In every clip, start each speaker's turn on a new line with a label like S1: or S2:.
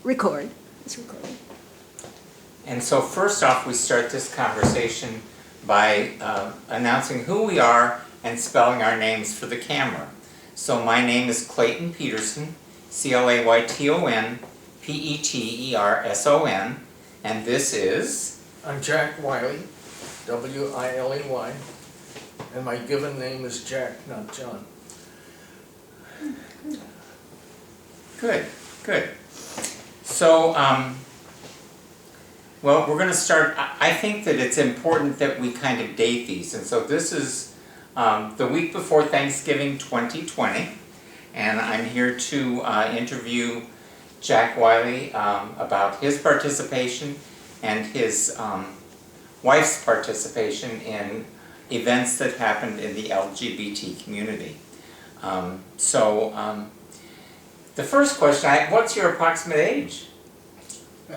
S1: Record. It's recording.
S2: And so first off, we start this conversation by announcing who we are and spelling our names for the camera. So my name is Clayton Peterson, Clayton Peterson, and this is...
S3: I'm Jack Wiley, Wiley, and my given name is Jack, not John.
S2: Good, good. So, well, we're going to start. I think that it's important that we kind of date these. And so this is the week before Thanksgiving 2020. And I'm here to interview Jack Wiley about his participation and his wife's participation in events that happened in the LGBT community. The first question, what's your approximate age?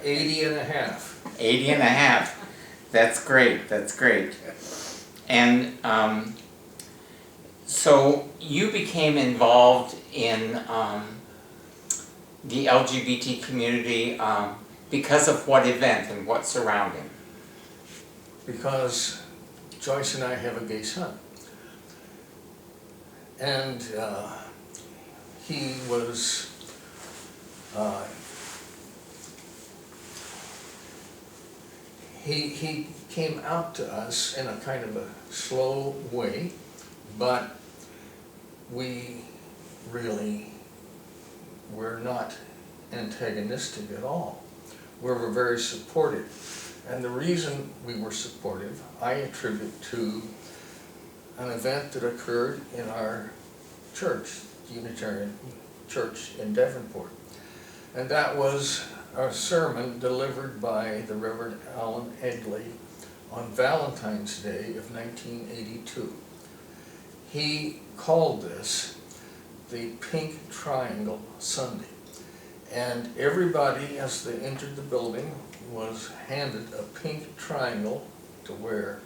S3: 80 and a half.
S2: 80 and a half. That's great, that's great. And so you became involved in the LGBT community because of what event and what surrounding?
S3: Because Joyce and I have a gay son. And he was he came out to us in a kind of a slow way, but we really were not antagonistic at all. We were very supportive. And the reason we were supportive, I attribute to an event that occurred in our church, Unitarian Church in Devonport. And that was a sermon delivered by the Reverend Alan Egley on Valentine's Day of 1982. He called this the Pink Triangle Sunday. And everybody, as they entered the building, was handed a pink triangle to wear.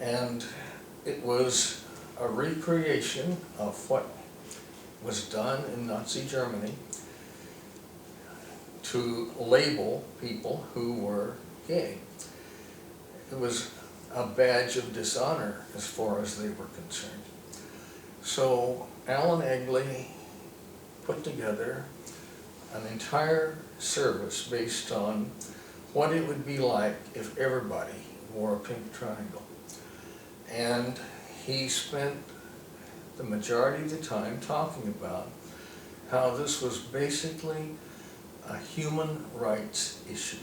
S3: And it was a recreation of what was done in Nazi Germany to label people who were gay. It was a badge of dishonor as far as they were concerned. So Alan Egley put together an entire service based on what it would be like if everybody wore a pink triangle. And he spent the majority of the time talking about how this was basically a human rights issue.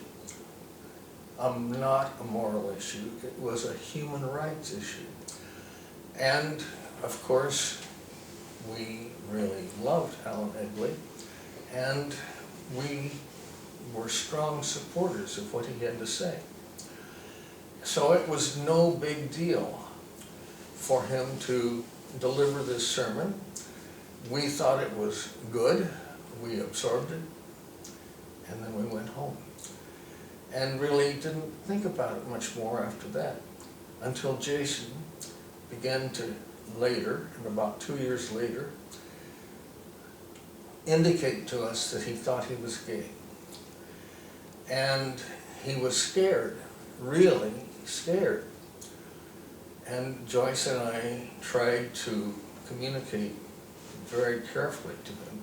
S3: Not a moral issue, it was a human rights issue. And of course, we really loved Alan Egley, and we were strong supporters of what he had to say. So it was no big deal for him to deliver this sermon. We thought it was good, we absorbed it, and then we went home. And really didn't think about it much more after that, until Jason began to later, and about 2 years later, indicate to us that he thought he was gay. And he was scared, really scared. And Joyce and I tried to communicate very carefully to him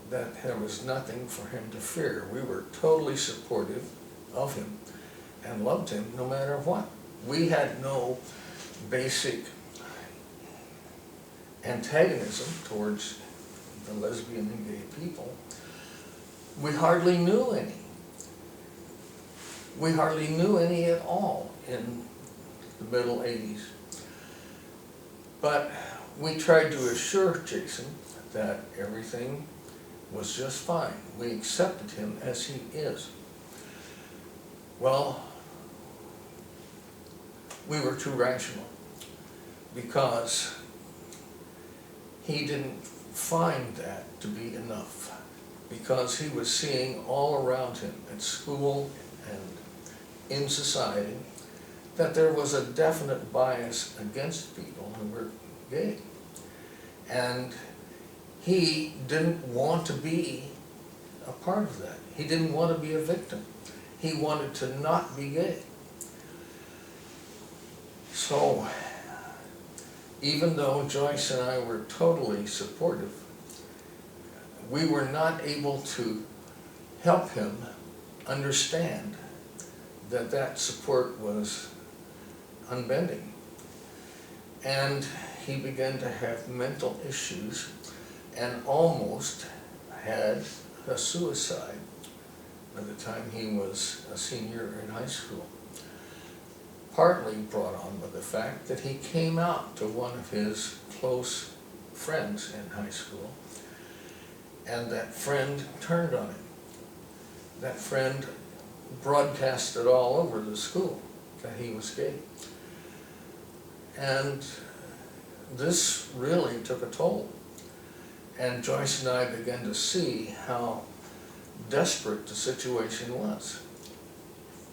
S3: that there was nothing for him to fear. We were totally supportive of him and loved him no matter what. We had no basic antagonism towards the lesbian and gay people. We hardly knew any. We hardly knew any at all in the middle 80s. But we tried to assure Jason that everything was just fine. We accepted him as he is. Well, we were too rational because he didn't find that to be enough, because he was seeing all around him at school and in society that there was a definite bias against people who were gay. And he didn't want to be a part of that. He didn't want to be a victim. He wanted to not be gay. So, even though Joyce and I were totally supportive, we were not able to help him understand that that support was unbending. And he began to have mental issues and almost had a suicide by the time he was a senior in high school. Partly brought on by the fact that he came out to one of his close friends in high school, and that friend turned on him. That friend broadcasted all over the school that he was gay. And this really took a toll. And Joyce and I began to see how desperate the situation was.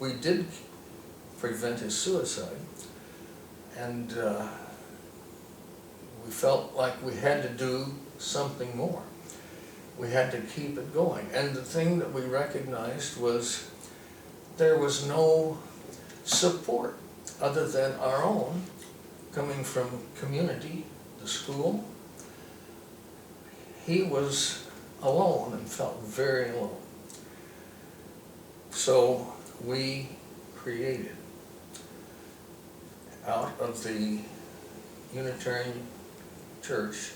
S3: We did prevent his suicide, and we felt like we had to do something more. We had to keep it going. And the thing that we recognized was there was no support other than our own coming from community, the school. He was alone and felt very alone. So we created, out of the Unitarian Church,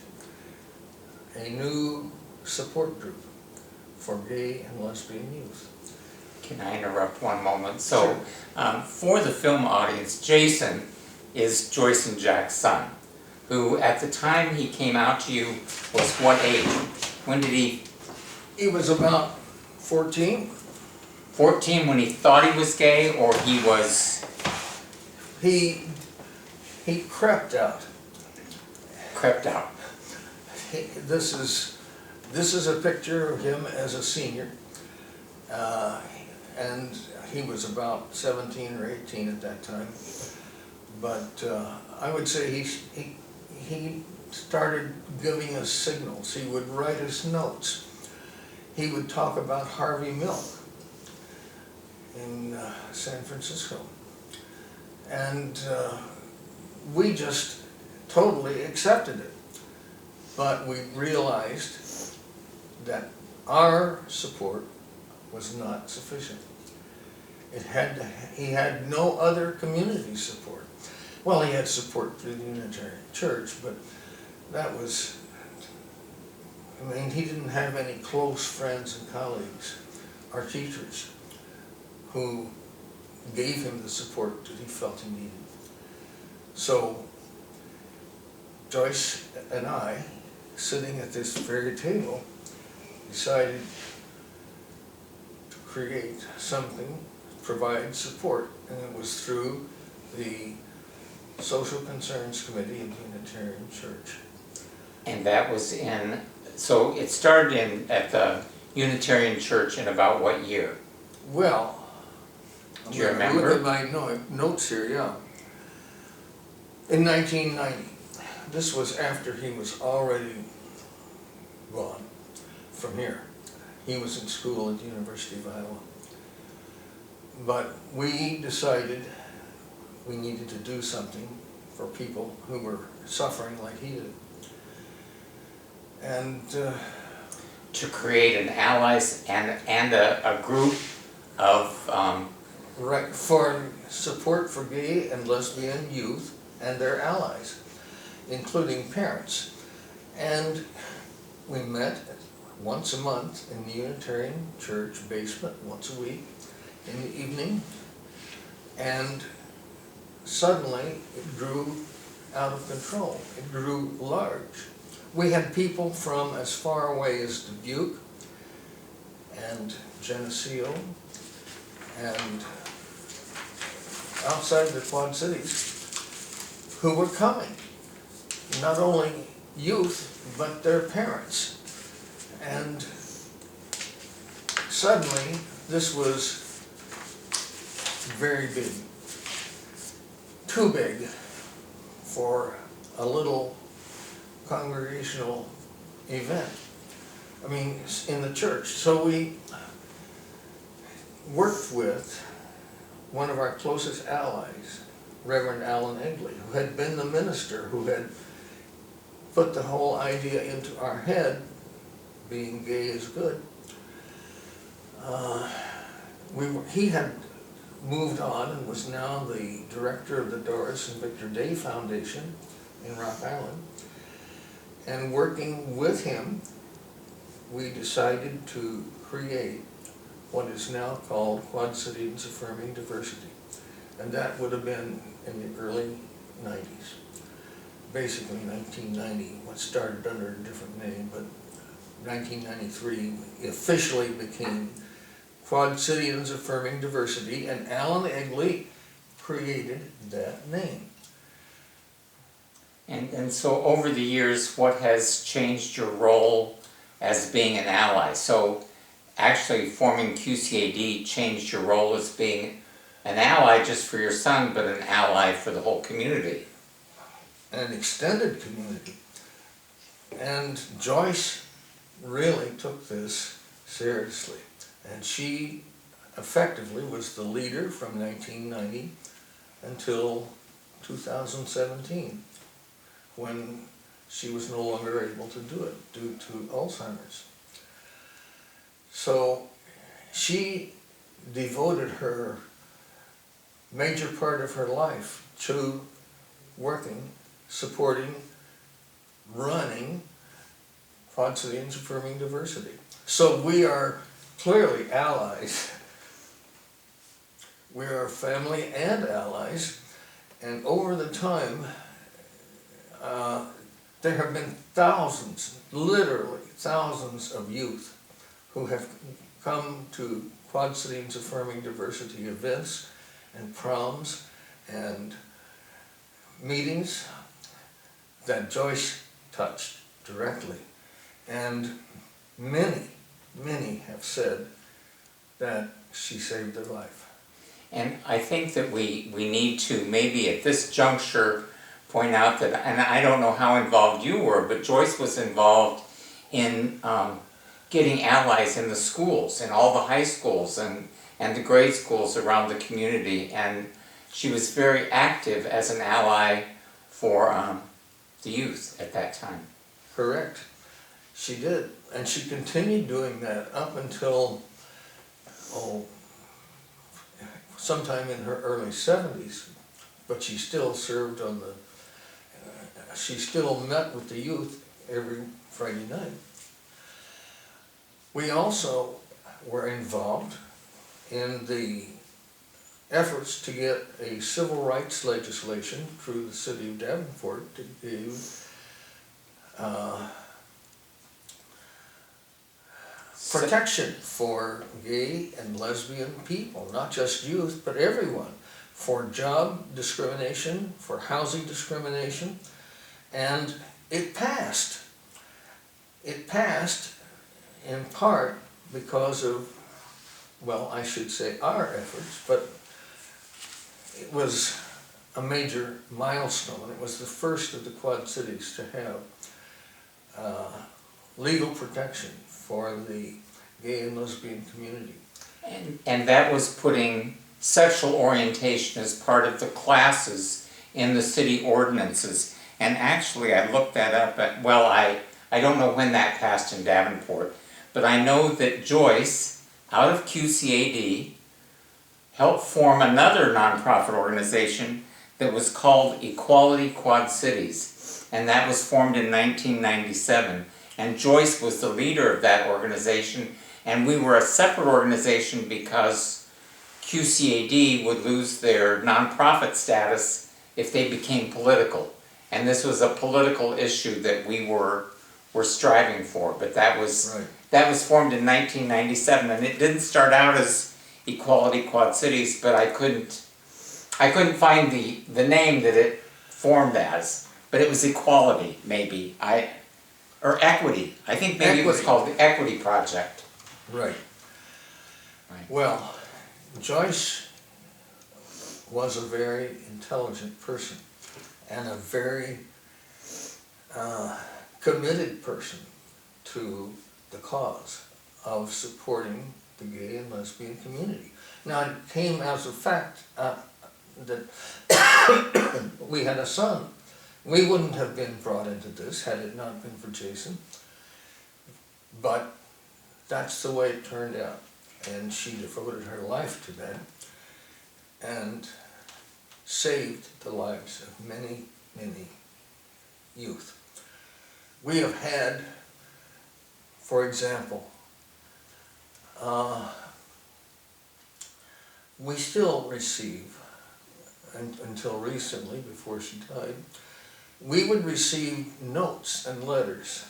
S3: a new support group for gay and lesbian youth.
S2: Can I interrupt one moment? So, for the film audience, Jason is Joyce and Jack's son, who at the time he came out to you was what age? When did he?
S3: He was about 14.
S2: 14 when he thought he was gay, or he was?
S3: He crept out.
S2: Crept out.
S3: This is a picture of him as a senior, and he was about 17 or 18 at that time. But I would say he started giving us signals. He would write us notes. He would talk about Harvey Milk in San Francisco. And we just totally accepted it. But we realized that our support was not sufficient. He had no other community support. Well, he had support through the Unitarian Church, but that was, I mean, he didn't have any close friends and colleagues or teachers who gave him the support that he felt he needed. So Joyce and I, sitting at this very table, decided to create something, provide support, and it was through the Social Concerns Committee of the Unitarian Church.
S2: And that was in, so it started at the Unitarian Church in about what year?
S3: Well,
S2: do you remember?
S3: Look at my notes here, yeah. In 1990. This was after he was already gone from here. He was in school at the University of Iowa. But we decided we needed to do something for people who were suffering like he did. And
S2: to create an allies and a group of
S3: right, for support for gay and lesbian youth and their allies, including parents. And we met once a month in the Unitarian Church basement, once a week in the evening, and suddenly it grew out of control. It grew large. We had people from as far away as Dubuque and Geneseo and outside the Quad Cities who were coming. Not only youth, but their parents. And suddenly, this was very big. Too big for a little congregational event. I mean, in the church. So we worked with one of our closest allies, Reverend Alan Egley, who had been the minister who had put the whole idea into our head, being gay is good. He had moved on and was now the director of the Doris and Victor Day Foundation in Rock Island. And working with him, we decided to create what is now called Quad Cities Affirming Diversity. And that would have been in the early 90s. Basically 1990, what started under a different name, but 1993 officially became Quad Cities Affirming Diversity, and Alan Egley created that name.
S2: And so over the years, what has changed your role as being an ally? So actually forming QCAD changed your role as being an ally just for your son, but an ally for the whole community.
S3: An extended community. And Joyce really took this seriously. And she effectively was the leader from 1990 until 2017, when she was no longer able to do it due to Alzheimer's. So she devoted her major part of her life to working, supporting, running Quad Cities Affirming Diversity. So we are clearly allies. We are family and allies, and over the time, there have been thousands, literally thousands of youth who have come to Quad Cities Affirming Diversity events and proms and meetings that Joyce touched directly. And many have said that she saved their life.
S2: And I think that we need to maybe at this juncture point out that, and I don't know how involved you were, but Joyce was involved in getting allies in the schools, in all the high schools and the grade schools around the community, and she was very active as an ally for the youth at that time.
S3: Correct. She did, and she continued doing that up until, sometime in her early 70s, but she still served on the, she still met with the youth every Friday night. We also were involved in the efforts to get a civil rights legislation through the city of Davenport to give protection for gay and lesbian people, not just youth, but everyone, for job discrimination, for housing discrimination, and it passed. It passed in part because of, well, I should say our efforts, but it was a major milestone. It was the first of the Quad Cities to have legal protection for the gay and lesbian community.
S2: And that was putting sexual orientation as part of the classes in the city ordinances. And actually I looked that up, I don't know when that passed in Davenport, but I know that Joyce, out of QCAD, helped form another nonprofit organization that was called Equality Quad Cities, and that was formed in 1997. And Joyce was the leader of that organization, and we were a separate organization because QCAD would lose their nonprofit status if they became political. And this was a political issue that we were striving for, but that was
S3: Right.
S2: that was formed in 1997, and it didn't start out as Equality Quad Cities, but I couldn't find the name that it formed as, but it was Equality, maybe, or Equity. I think maybe it was
S3: Equity.
S2: called the Equity Project.
S3: Right.
S2: Right.
S3: Well, Joyce was a very intelligent person and a very committed person to the cause of supporting the gay and lesbian community. Now, it came as a fact that we had a son. We wouldn't have been brought into this had it not been for Jason, but that's the way it turned out. And she devoted her life to that and saved the lives of many, many youth. We have had, for example, we still receive, until recently, before she died, we would receive notes and letters.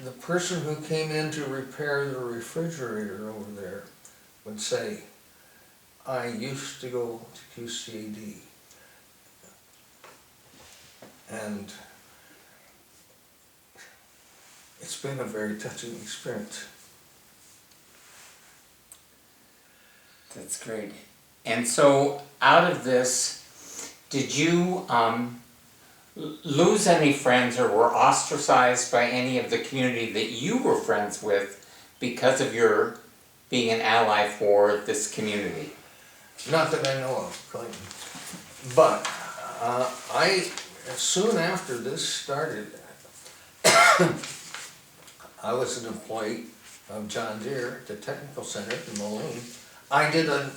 S3: The person who came in to repair the refrigerator over there would say, I used to go to QCAD. And it's been a very touching experience.
S2: That's great. And so, out of this, did you lose any friends or were ostracized by any of the community that you were friends with because of your being an ally for this community?
S3: Not that I know of, Clayton. But soon after this started, I was an employee of John Deere at the Technical Center in Moline. I did a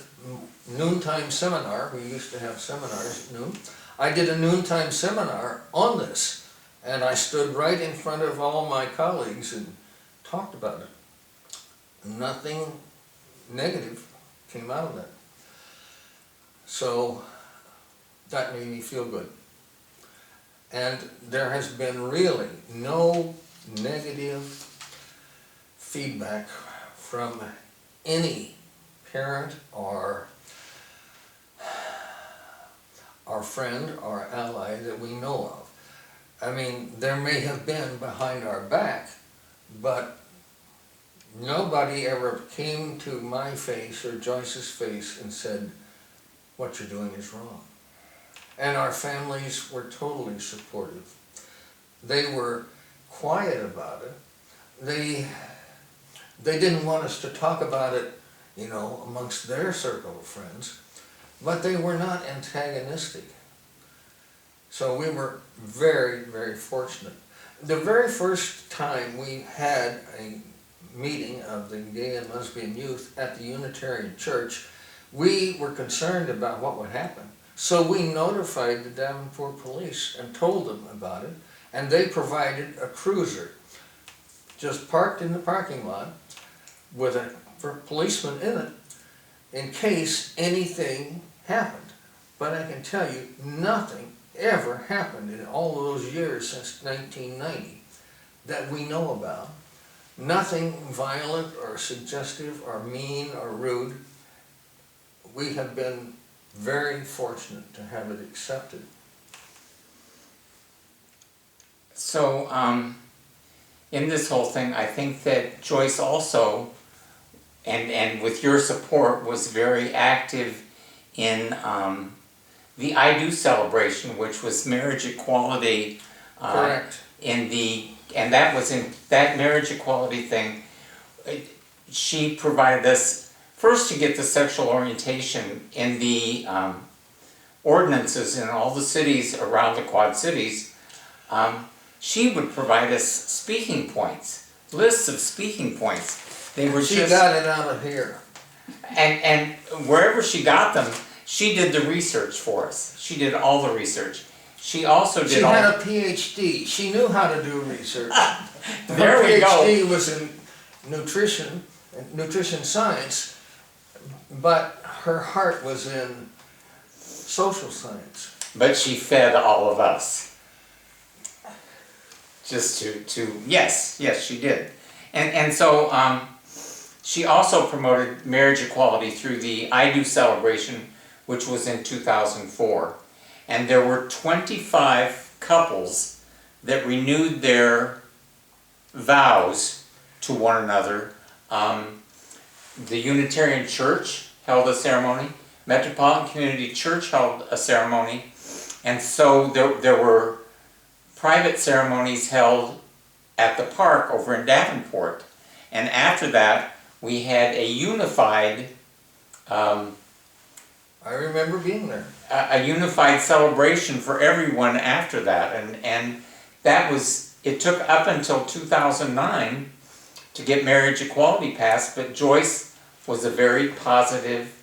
S3: noontime seminar. We used to have seminars at noon. I did a noontime seminar on this, and I stood right in front of all my colleagues and talked about it. Nothing negative came out of that. So that made me feel good. And there has been really no negative feedback from any parent or our friend or ally that we know of. I mean, there may have been behind our back, but nobody ever came to my face or Joyce's face and said, what you're doing is wrong. And our families were totally supportive. They were quiet about it. They didn't want us to talk about it, amongst their circle of friends, but they were not antagonistic. So we were very, very fortunate. The very first time we had a meeting of the gay and lesbian youth at the Unitarian Church, we were concerned about what would happen. So we notified the Davenport police and told them about it, and they provided a cruiser just parked in the parking lot with a policeman in it in case anything happened. But I can tell you, nothing ever happened in all those years since 1990 that we know about. Nothing violent or suggestive or mean or rude. We have been very fortunate to have it accepted.
S2: So, in this whole thing, I think that Joyce also, and with your support, was very active in the I Do celebration, which was marriage equality.
S3: Correct.
S2: And that was in that marriage equality thing. She provided us first to get the sexual orientation in the ordinances in all the cities around the Quad Cities. She would provide us speaking points, lists of speaking points. They were
S3: She got it out of here.
S2: And wherever she got them, she did the research for us. She did all the research. She also did
S3: She had a PhD. She knew how to do research.
S2: There we
S3: Her
S2: go.
S3: PhD was in nutrition science, but her heart was in social science.
S2: But she fed all of us. Just yes, she did. And so she also promoted marriage equality through the I Do celebration, which was in 2004. And there were 25 couples that renewed their vows to one another. The Unitarian Church held a ceremony. Metropolitan Community Church held a ceremony. And so there were private ceremonies held at the park over in Davenport. And after that, we had a unified,
S3: I remember being there.
S2: a unified celebration for everyone after that. And that was, it took up until 2009 to get marriage equality passed, but Joyce was a very positive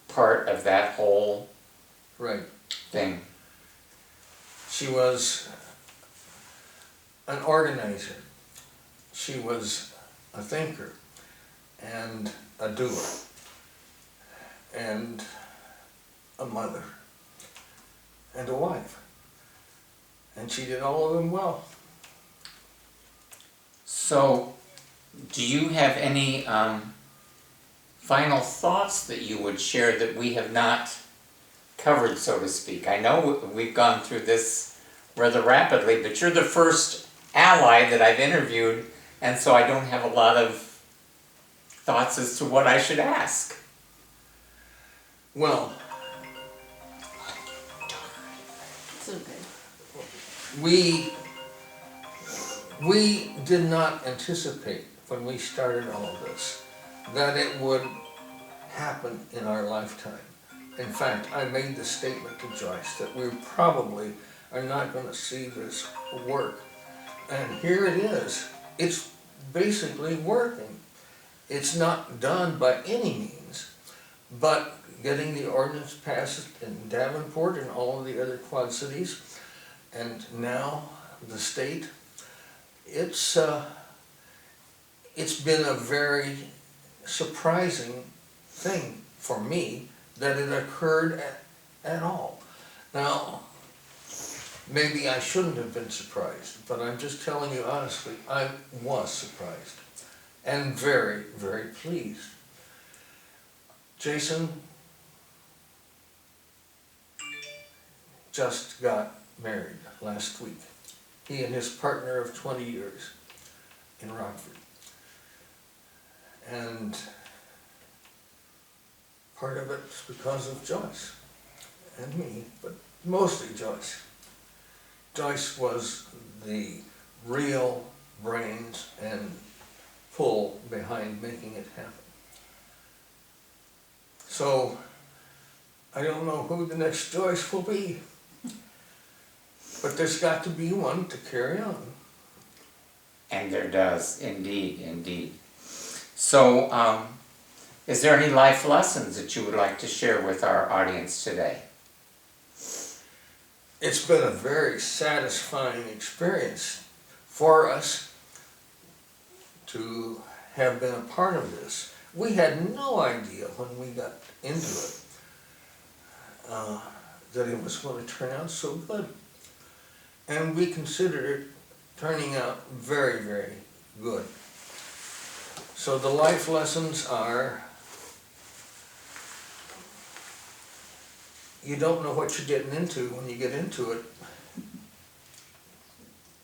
S2: part of that whole
S3: Right.
S2: thing.
S3: She was an organizer. She was a thinker and a doer and a mother and a wife. And she did all of them well.
S2: So, do you have any final thoughts that you would share that we have not covered, so to speak? I know we've gone through this rather rapidly, but you're the first ally that I've interviewed, and so I don't have a lot of thoughts as to what I should ask.
S3: Well,
S1: It's okay.
S3: we did not anticipate when we started all of this that it would happen in our lifetime. In fact, I made the statement to Joyce that we probably are not going to see this work. And here it is. It's basically working. It's not done by any means, but getting the ordinance passed in Davenport and all of the other Quad Cities, and now the state, it's been a very surprising thing for me that it occurred at all. Now, maybe I shouldn't have been surprised, but I'm just telling you honestly, I was surprised and very, very pleased. Jason just got married last week. He and his partner of 20 years in Rockford. And part of it's because of Joyce and me, but mostly Joyce. Joyce was the real brains and pull behind making it happen. So, I don't know who the next Joyce will be, but there's got to be one to carry on.
S2: And there does, indeed, indeed. So, is there any life lessons that you would like to share with our audience today?
S3: It's been a very satisfying experience for us to have been a part of this. We had no idea when we got into it that it was going to turn out so good. And we considered it turning out very, very good. So the life lessons are, you don't know what you're getting into when you get into it.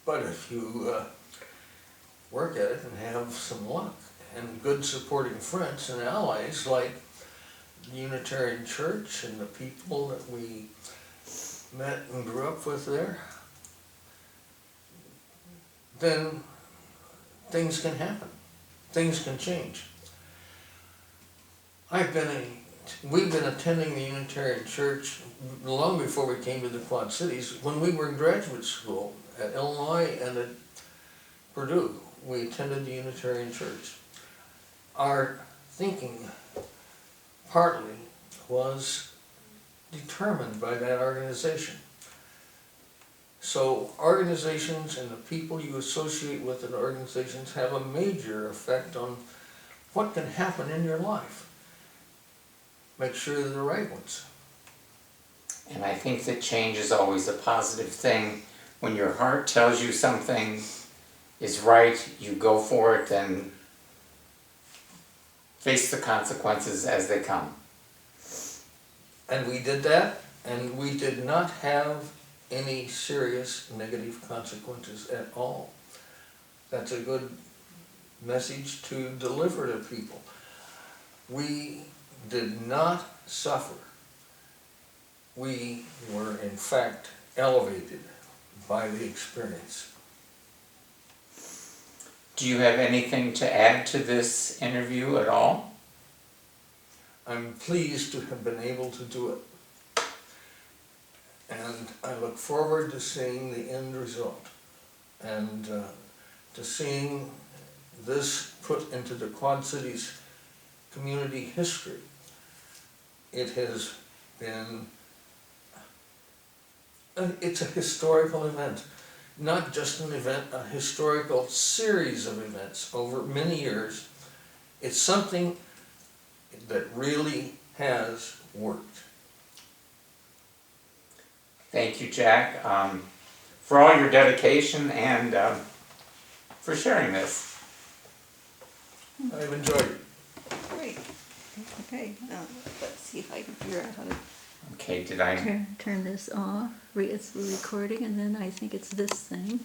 S3: But if you work at it and have some luck and good supporting friends and allies like the Unitarian Church and the people that we met and grew up with there, then things can happen. Things can change. We've been attending the Unitarian Church long before we came to the Quad Cities. When we were in graduate school at Illinois and at Purdue, we attended the Unitarian Church. Our thinking partly was determined by that organization. So organizations and the people you associate with in organizations have a major effect on what can happen in your life. Make sure they're the right ones.
S2: And I think that change is always a positive thing. When your heart tells you something is right, you go for it and face the consequences as they come.
S3: And we did that, and we did not have any serious negative consequences at all. That's a good message to deliver to people. We did not suffer. We were in fact elevated by the experience.
S2: Do you have anything to add to this interview at all?
S3: I'm pleased to have been able to do it. And I look forward to seeing the end result and to seeing this put into the Quad Cities community history. It has been, it's a historical event. Not just an event, a historical series of events over many years. It's something that really has worked.
S2: Thank you, Jack, for all your dedication and for sharing this.
S3: I've enjoyed it.
S4: Great. Okay, now let's see if I can figure out how to
S2: Okay, did I?
S4: turn this off. It's recording, and then I think it's this thing.